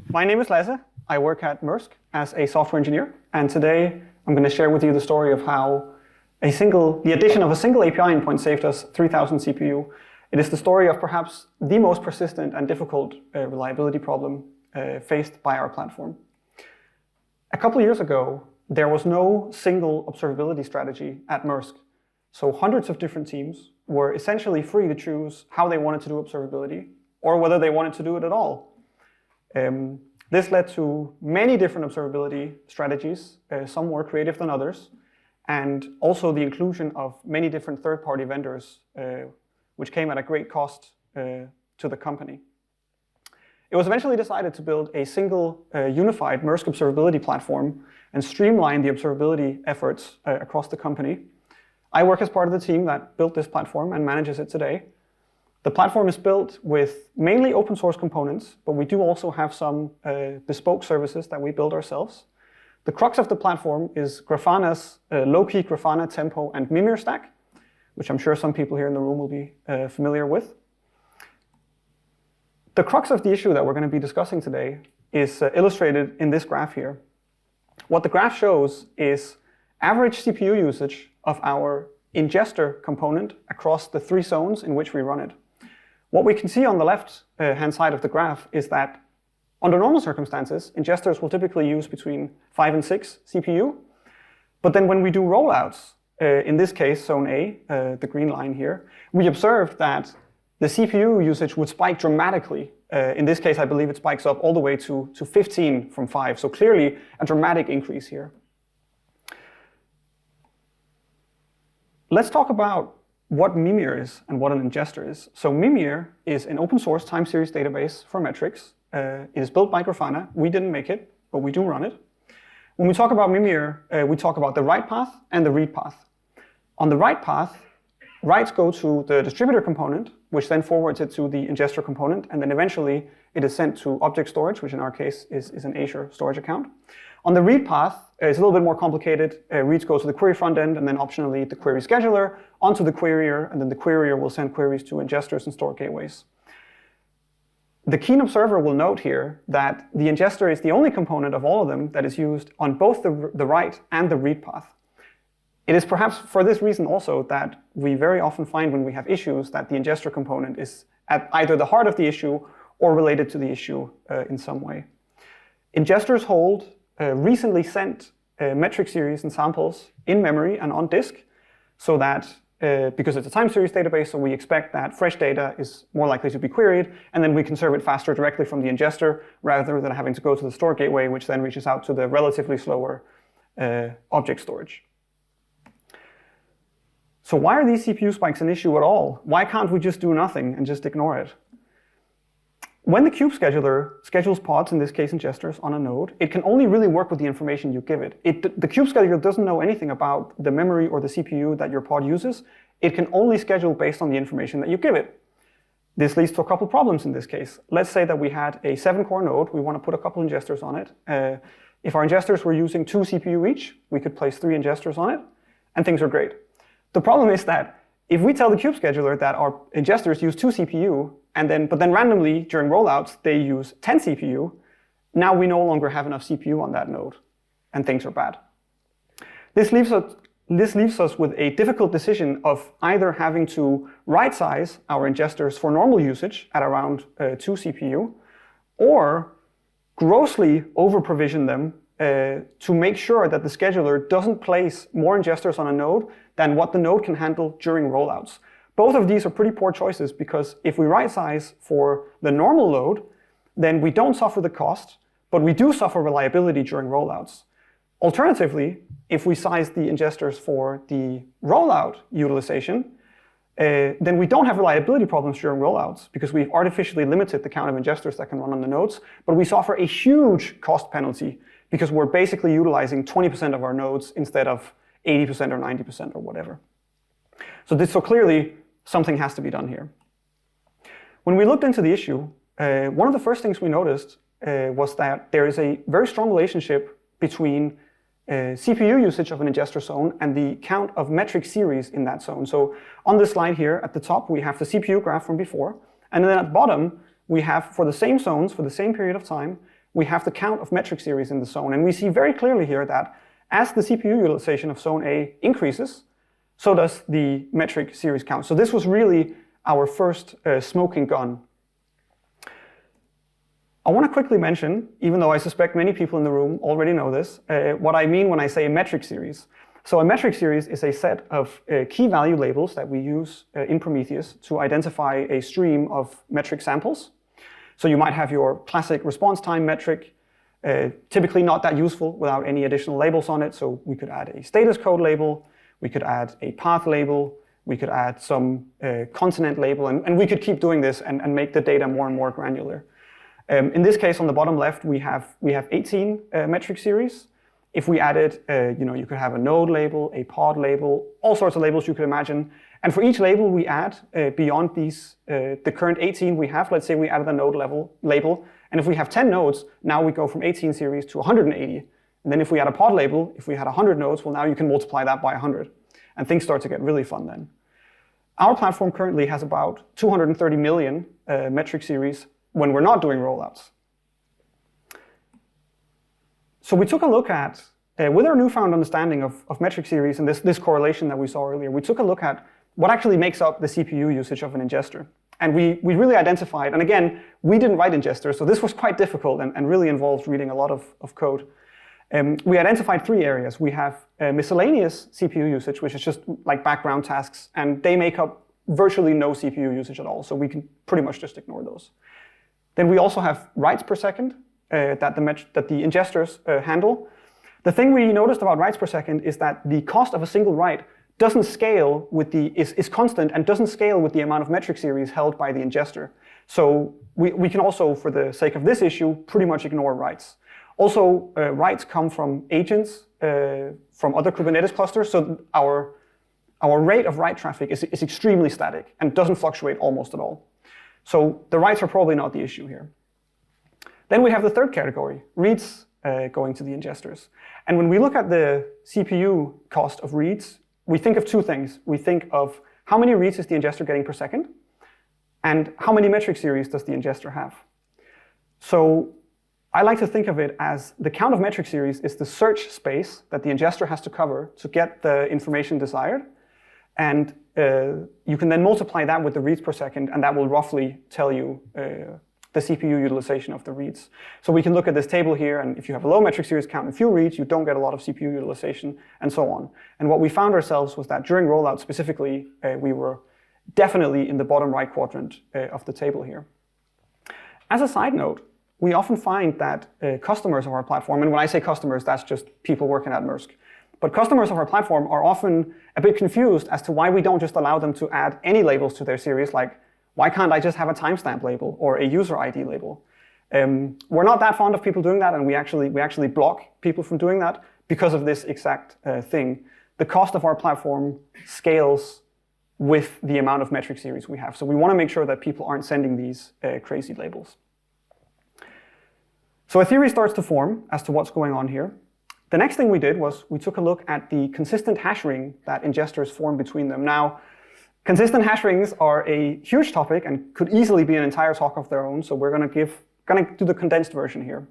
My name is Lasse. I work at Maersk as a software engineer, and today I'm going to share with you the story of how the addition of a single API endpoint saved us 3,000 CPU. It is the story of perhaps the most persistent and difficult reliability problem faced by our platform. A couple of years ago, there was no single observability strategy at Maersk. So hundreds of different teams were essentially free to choose how they wanted to do observability or whether they wanted to do it at all. This led to many different observability strategies, some more creative than others, and also the inclusion of many different third-party vendors, which came at a great cost to the company. It was eventually decided to build a single unified Maersk observability platform and streamline the observability efforts across the company. I work as part of the team that built this platform and manages it today. The platform is built with mainly open source components, but we do also have some bespoke services that we build ourselves. The crux of the platform is Grafana's low-key Grafana, Tempo, and Mimir stack, which I'm sure some people here in the room will be familiar with. The crux of the issue that we're going to be discussing today is illustrated in this graph here. What the graph shows is average CPU usage of our ingester component across the 3 zones in which we run it. What we can see on the left-hand side of the graph is that under normal circumstances, ingesters will typically use between 5 and 6 CPU. But then when we do rollouts, in this case, zone A, the green line here, we observed that the CPU usage would spike dramatically. In this case, I believe it spikes up all the way to 15 from 5. So clearly a dramatic increase here. Let's talk about what Mimir is and what an ingester is. So Mimir is an open source time series database for metrics. It is built by Grafana. We didn't make it, but we do run it. When we talk about Mimir, we talk about the write path and the read path. On the write path, writes go to the distributor component, which then forwards it to the ingester component, and then eventually it is sent to object storage, which in our case is an Azure storage account. On the read path, it's a little bit more complicated. Reads go to the query front end, and then optionally the query scheduler onto the querier, and then the querier will send queries to ingesters and store gateways. The keen observer will note here that the ingester is the only component of all of them that is used on both the write and the read path. It is perhaps for this reason also that we very often find when we have issues that the ingester component is at either the heart of the issue or related to the issue in some way. Ingesters hold recently sent metric series and samples in memory and on disk, so that because it's a time series database, so we expect that fresh data is more likely to be queried, and then we can serve it faster directly from the ingester rather than having to go to the store gateway, which then reaches out to the relatively slower object storage. So why are these CPU spikes an issue at all? Why can't we just do nothing and just ignore it? When the kube scheduler schedules pods, in this case ingesters, on a node, it can only really work with the information you give it. The kube scheduler doesn't know anything about the memory or the CPU that your pod uses. It can only schedule based on the information that you give it. This leads to a couple problems in this case. Let's say that we had a 7-core node. We want to put a couple ingesters on it. If our ingesters were using 2 CPU each, we could place 3 ingesters on it, and things are great. The problem is that if we tell the kube scheduler that our ingesters use 2 CPU, but then randomly during rollouts they use 10 CPU, now we no longer have enough CPU on that node, and things are bad. This leaves us with a difficult decision of either having to right-size our ingesters for normal usage at around 2 CPU, or grossly over-provision them to make sure that the scheduler doesn't place more ingesters on a node than what the node can handle during rollouts. Both of these are pretty poor choices, because if we right size for the normal load, then we don't suffer the cost, but we do suffer reliability during rollouts. Alternatively, if we size the ingesters for the rollout utilization, then we don't have reliability problems during rollouts, because we've artificially limited the count of ingesters that can run on the nodes, but we suffer a huge cost penalty because we're basically utilizing 20% of our nodes instead of 80% or 90% or whatever. So clearly, something has to be done here. When we looked into the issue, one of the first things we noticed was that there is a very strong relationship between CPU usage of an ingester zone and the count of metric series in that zone. So on this slide here, at the top, we have the CPU graph from before, and then at the bottom, we have, for the same zones, for the same period of time, we have the count of metric series in the zone. And we see very clearly here that as the CPU utilization of zone A increases, so does the metric series count. So this was really our first smoking gun. I want to quickly mention, even though I suspect many people in the room already know this, what I mean when I say a metric series. So a metric series is a set of key value labels that we use in Prometheus to identify a stream of metric samples. So you might have your classic response time metric, typically not that useful without any additional labels on it. So we could add a status code label, we could add a path label, we could add some continent label, and we could keep doing this and make the data more and more granular. In this case, on the bottom left, we have 18 metric series. If we added, you could have a node label, a pod label, all sorts of labels you could imagine. And for each label we add beyond these, the current 18 we have, let's say we added a node label, and if we have 10 nodes, now we go from 18 series to 180. And then if we add a pod label, if we had 100 nodes, well, now you can multiply that by 100. And things start to get really fun then. Our platform currently has about 230 million metric series when we're not doing rollouts. So we took a look at, with our newfound understanding of metric series and this correlation that we saw earlier, we took a look at what actually makes up the CPU usage of an ingester. And we really identified, and again, we didn't write ingesters, so this was quite difficult and really involved reading a lot of code. We identified 3 areas. We have miscellaneous CPU usage, which is just like background tasks, and they make up virtually no CPU usage at all, so we can pretty much just ignore those. Then we also have writes per second that the ingesters handle. The thing we noticed about writes per second is that the cost of a single write doesn't scale with is constant and doesn't scale with the amount of metric series held by the ingester. So we can also, for the sake of this issue, pretty much ignore writes. Also, writes come from agents from other Kubernetes clusters, so our rate of write traffic is extremely static and doesn't fluctuate almost at all. So the writes are probably not the issue here. Then we have the third category, reads going to the ingesters. And when we look at the CPU cost of reads, we think of 2 things. We think of how many reads is the ingester getting per second, and how many metric series does the ingester have. So I like to think of it as the count of metric series is the search space that the ingester has to cover to get the information desired. And you can then multiply that with the reads per second, and that will roughly tell you the CPU utilization of the reads. So we can look at this table here, and if you have a low metric series count and few reads, you don't get a lot of CPU utilization, and so on. And what we found ourselves was that during rollout specifically, we were definitely in the bottom right quadrant of the table here. As a side note, we often find that customers of our platform, and when I say customers, that's just people working at Maersk, but customers of our platform are often a bit confused as to why we don't just allow them to add any labels to their series, like why can't I just have a timestamp label or a user ID label? We're not that fond of people doing that, and we actually block people from doing that because of this exact thing. The cost of our platform scales with the amount of metric series we have. So we want to make sure that people aren't sending these crazy labels. So a theory starts to form as to what's going on here. The next thing we did was we took a look at the consistent hash ring that ingesters form between them. Now, consistent hash rings are a huge topic and could easily be an entire talk of their own, so we're going to do the condensed version here.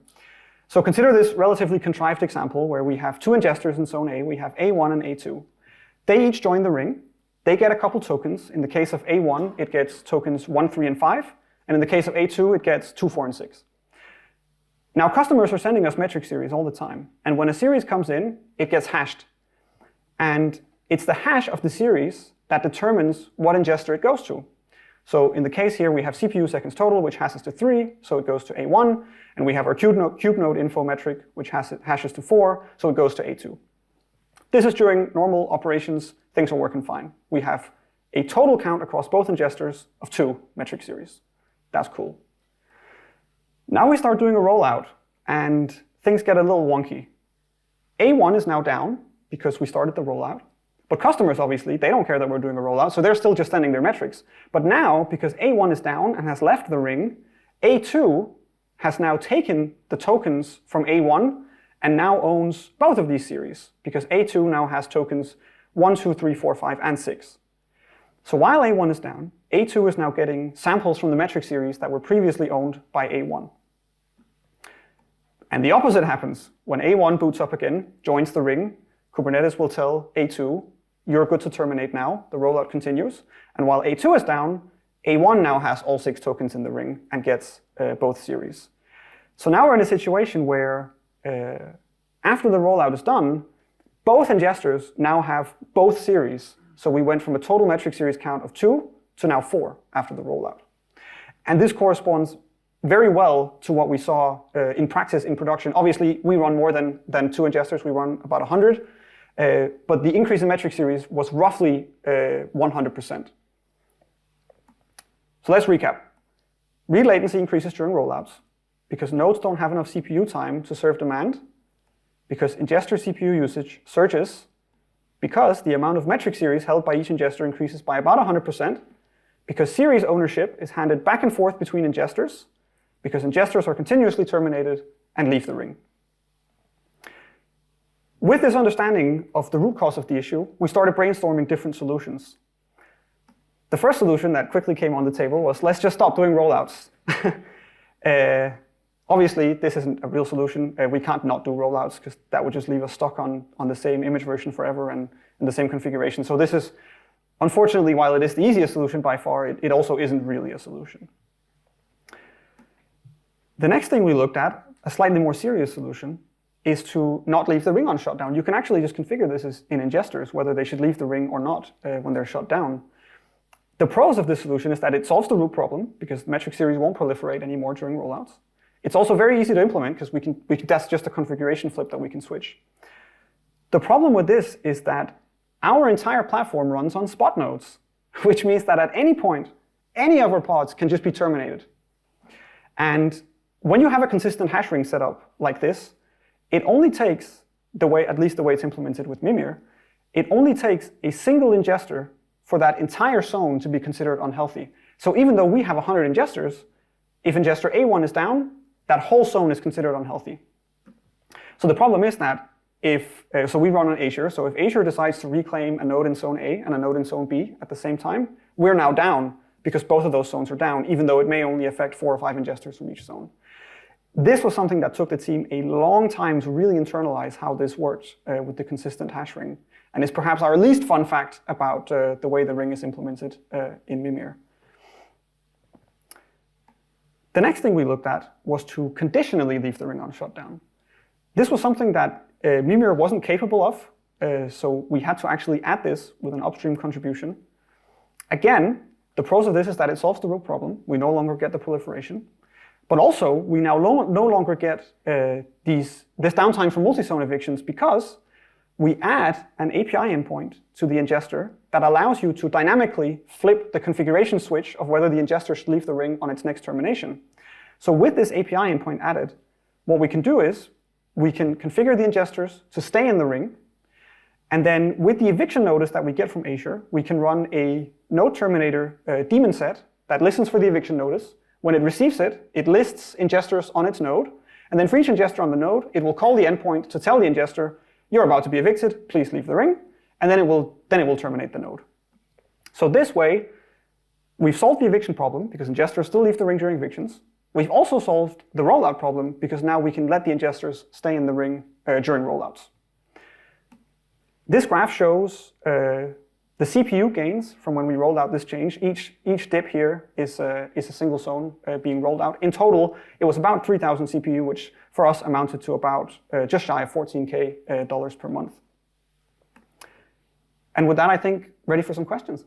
So consider this relatively contrived example where we have 2 ingesters in zone A. We have A1 and A2. They each join the ring. They get a couple tokens. In the case of A1, it gets tokens 1, 3, and 5. And in the case of A2, it gets 2, 4, and 6. Now, customers are sending us metric series all the time. And when a series comes in, it gets hashed. And it's the hash of the series that determines what ingester it goes to. So in the case here, we have CPU seconds total, which hashes to 3, so it goes to A1. And we have our cube node info metric, which hashes to 4, so it goes to A2. This is during normal operations. Things are working fine. We have a total count across both ingesters of 2 metric series. That's cool. Now we start doing a rollout, and things get a little wonky. A1 is now down because we started the rollout. But customers, obviously, they don't care that we're doing a rollout, so they're still just sending their metrics. But now, because A1 is down and has left the ring, A2 has now taken the tokens from A1 and now owns both of these series, because A2 now has tokens 1, 2, 3, 4, 5, and 6. So while A1 is down, A2 is now getting samples from the metric series that were previously owned by A1. And the opposite happens. When A1 boots up again, joins the ring, Kubernetes will tell A2, you're good to terminate now. The rollout continues. And while A2 is down, A1 now has all 6 tokens in the ring and gets both series. So now we're in a situation where after the rollout is done, both ingesters now have both series. So we went from a total metric series count of 2 to now 4 after the rollout. And this corresponds very well to what we saw in practice in production. Obviously, we run more than 2 ingesters. We run about 100. But the increase in metric series was roughly 100%. So let's recap. Read latency increases during rollouts because nodes don't have enough CPU time to serve demand, because ingester CPU usage surges, because the amount of metric series held by each ingester increases by about 100%, because series ownership is handed back and forth between ingesters, because ingesters are continuously terminated and leave the ring. With this understanding of the root cause of the issue, we started brainstorming different solutions. The first solution that quickly came on the table was, let's just stop doing rollouts. Obviously, this isn't a real solution. We can't not do rollouts because that would just leave us stuck on the same image version forever and in the same configuration. So this is, unfortunately, while it is the easiest solution by far, it also isn't really a solution. The next thing we looked at, a slightly more serious solution, is to not leave the ring on shutdown. You can actually just configure this as in ingesters, whether they should leave the ring or not when they're shut down. The pros of this solution is that it solves the root problem, because metric series won't proliferate anymore during rollouts. It's also very easy to implement, because that's just a configuration flip that we can switch. The problem with this is that our entire platform runs on spot nodes, which means that at any point, any of our pods can just be terminated. And when you have a consistent hash ring set up like this, it only takes, at least the way it's implemented with Mimir, it only takes a single ingester for that entire zone to be considered unhealthy. So even though we have 100 ingesters, if ingester A1 is down, that whole zone is considered unhealthy. So the problem is that so we run on Azure, so if Azure decides to reclaim a node in zone A and a node in zone B at the same time, we're now down because both of those zones are down, even though it may only affect 4 or 5 ingesters from each zone. This was something that took the team a long time to really internalize how this works with the consistent hash ring, and is perhaps our least fun fact about the way the ring is implemented in Mimir. The next thing we looked at was to conditionally leave the ring on shutdown. This was something that Mimir wasn't capable of, so we had to actually add this with an upstream contribution. Again, the pros of this is that it solves the root problem. We no longer get the proliferation. But also, we now no longer get this downtime from multi-zone evictions, because we add an API endpoint to the ingester that allows you to dynamically flip the configuration switch of whether the ingester should leave the ring on its next termination. So with this API endpoint added, what we can do is we can configure the ingesters to stay in the ring. And then with the eviction notice that we get from Azure, we can run a node terminator daemon set that listens for the eviction notice. When it receives it, it lists ingesters on its node. And then for each ingester on the node, it will call the endpoint to tell the ingester, you're about to be evicted, please leave the ring. And then it will terminate the node. So this way, we've solved the eviction problem, because ingesters still leave the ring during evictions. We've also solved the rollout problem, because now we can let the ingesters stay in the ring during rollouts. This graph shows the CPU gains from when we rolled out this change. Each dip here is a single zone being rolled out. In total, it was about 3,000 CPU, which for us amounted to about just shy of $14K per month. And with that, I think, ready for some questions.